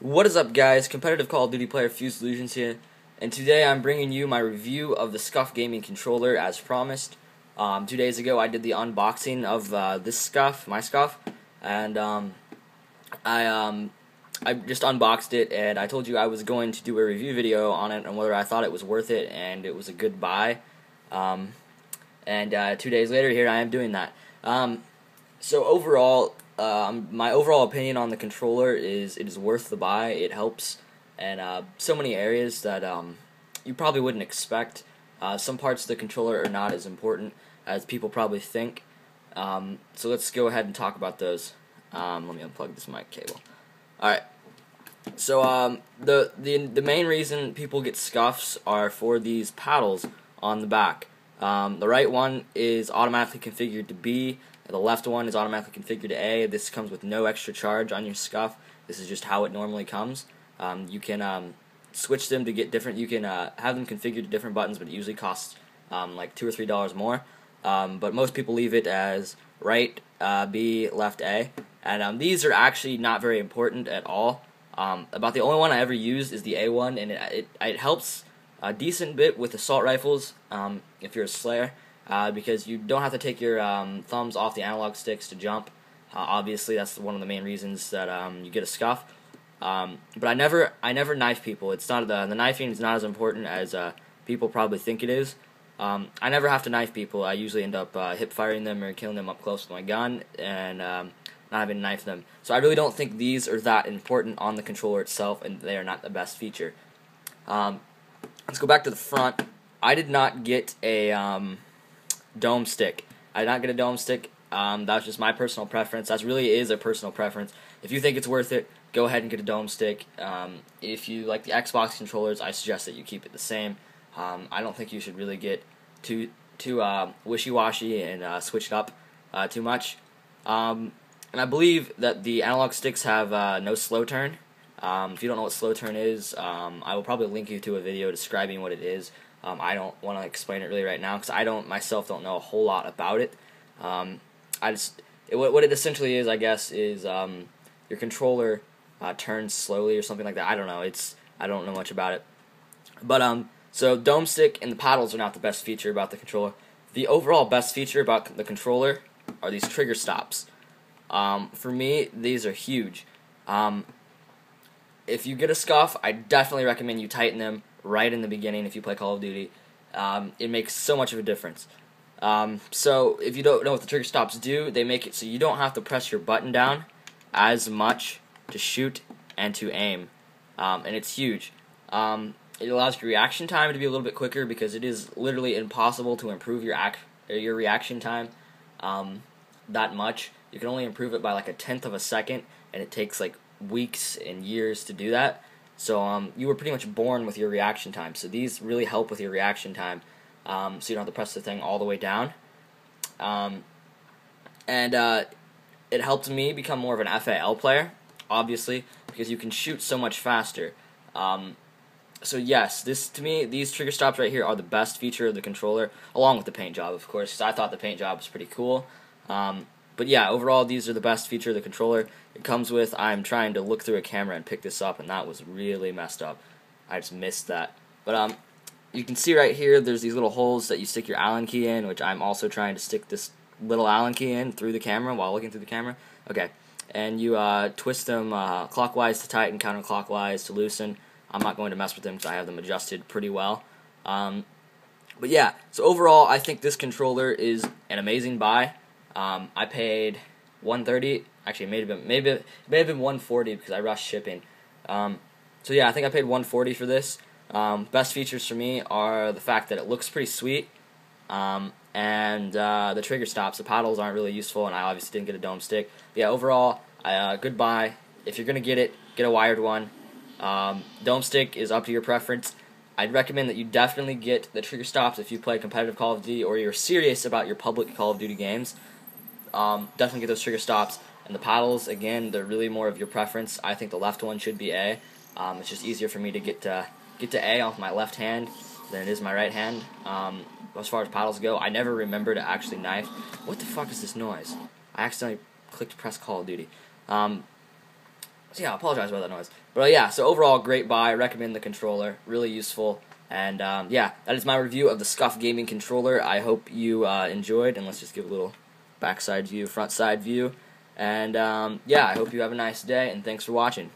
What is up, guys? Competitive Call of Duty player Fused Illusions here, and today I'm bringing you my review of the Scuf gaming controller as promised. 2 days ago I did the unboxing of this Scuf, my Scuf, and I just unboxed it, and I told you I was going to do a review video on it and whether I thought it was worth it and it was a good buy. 2 days later, here I am doing that. So overall, my overall opinion on the controller is it is worth the buy. It helps in so many areas that you probably wouldn't expect. Some parts of the controller are not as important as people probably think. So let's go ahead and talk about those. Let me unplug this mic cable. Alright. So the main reason people get Scufs are for these paddles on the back. The right one is automatically configured to B. The left one is automatically configured to A. This comes with no extra charge on your Scuf. This is just how it normally comes. You can switch them to get different. You can have them configured to different buttons, but it usually costs like $2 or $3 more. But most people leave it as right B, left A. And these are actually not very important at all. About the only one I ever used is the A one, and it helps a decent bit with assault rifles if you're a Slayer. Because you don't have to take your thumbs off the analog sticks to jump. Obviously, that's one of the main reasons that you get a Scuf. But I never knife people. It's not the knifing is not as important as people probably think it is. I never have to knife people. I usually end up hip firing them or killing them up close with my gun and not having to knife them. So I really don't think these are that important on the controller itself, and they are not the best feature. Let's go back to the front. I did not get a dome stick. I did not get a dome stick. That was just my personal preference. That really is a personal preference. If you think it's worth it, go ahead and get a dome stick. If you like the Xbox controllers, I suggest that you keep it the same. I don't think you should really get too wishy-washy and switch it up too much. And I believe that the analog sticks have no slow turn. If you don't know what slow turn is, I will probably link you to a video describing what it is. I don't want to explain it really right now because I myself don't know a whole lot about it. What it essentially is, I guess, is your controller turns slowly or something like that. I don't know. I don't know much about it. But so dome stick and the paddles are not the best feature about the controller. The overall best feature about the controller are these trigger stops. For me, these are huge. If you get a Scuf, I definitely recommend you tighten them right in the beginning if you play Call of Duty. It makes so much of a difference. So if you don't know what the trigger stops do, they make it so you don't have to press your button down as much to shoot and to aim. And it's huge. It allows your reaction time to be a little bit quicker because it is literally impossible to improve your reaction time that much. You can only improve it by like 1/10 of a second, and it takes like weeks and years to do that. So you were pretty much born with your reaction time. So these really help with your reaction time, so you don't have to press the thing all the way down. It helped me become more of an FAL player, obviously, because you can shoot so much faster. So yes, to me, these trigger stops right here are the best feature of the controller, along with the paint job, of course, because I thought the paint job was pretty cool. But yeah, overall, these are the best feature of the controller. It comes with, I'm trying to look through a camera and pick this up, and that was really messed up. I just missed that. But you can see right here, there's these little holes that you stick your Allen key in, which I'm also trying to stick this little Allen key in through the camera while looking through the camera. Okay, and you twist them clockwise to tighten, counterclockwise to loosen. I'm not going to mess with them because I have them adjusted pretty well. But yeah, so overall, I think this controller is an amazing buy. I paid $130. Actually, it may have been $140 because I rushed shipping. So yeah, I think I paid $140 for this. Best features for me are the fact that it looks pretty sweet, and the trigger stops. The paddles aren't really useful, and I obviously didn't get a dome stick. But yeah, overall, good buy. If you're gonna get it, get a wired one. Dome stick is up to your preference. I'd recommend that you definitely get the trigger stops if you play competitive Call of Duty or you're serious about your public Call of Duty games. Definitely get those trigger stops. And the paddles, again, they're really more of your preference. I think the left one should be A. It's just easier for me to get to A off my left hand than it is my right hand. As far as paddles go, I never remember to actually knife. What the fuck is this noise? I accidentally clicked press Call of Duty. So yeah, I apologize about that noise. But yeah, so overall, great buy. Recommend the controller. Really useful. And yeah, that is my review of the Scuf gaming controller. I hope you enjoyed. And let's just give a little backside view, front side view. And yeah, I hope you have a nice day. And thanks for watching.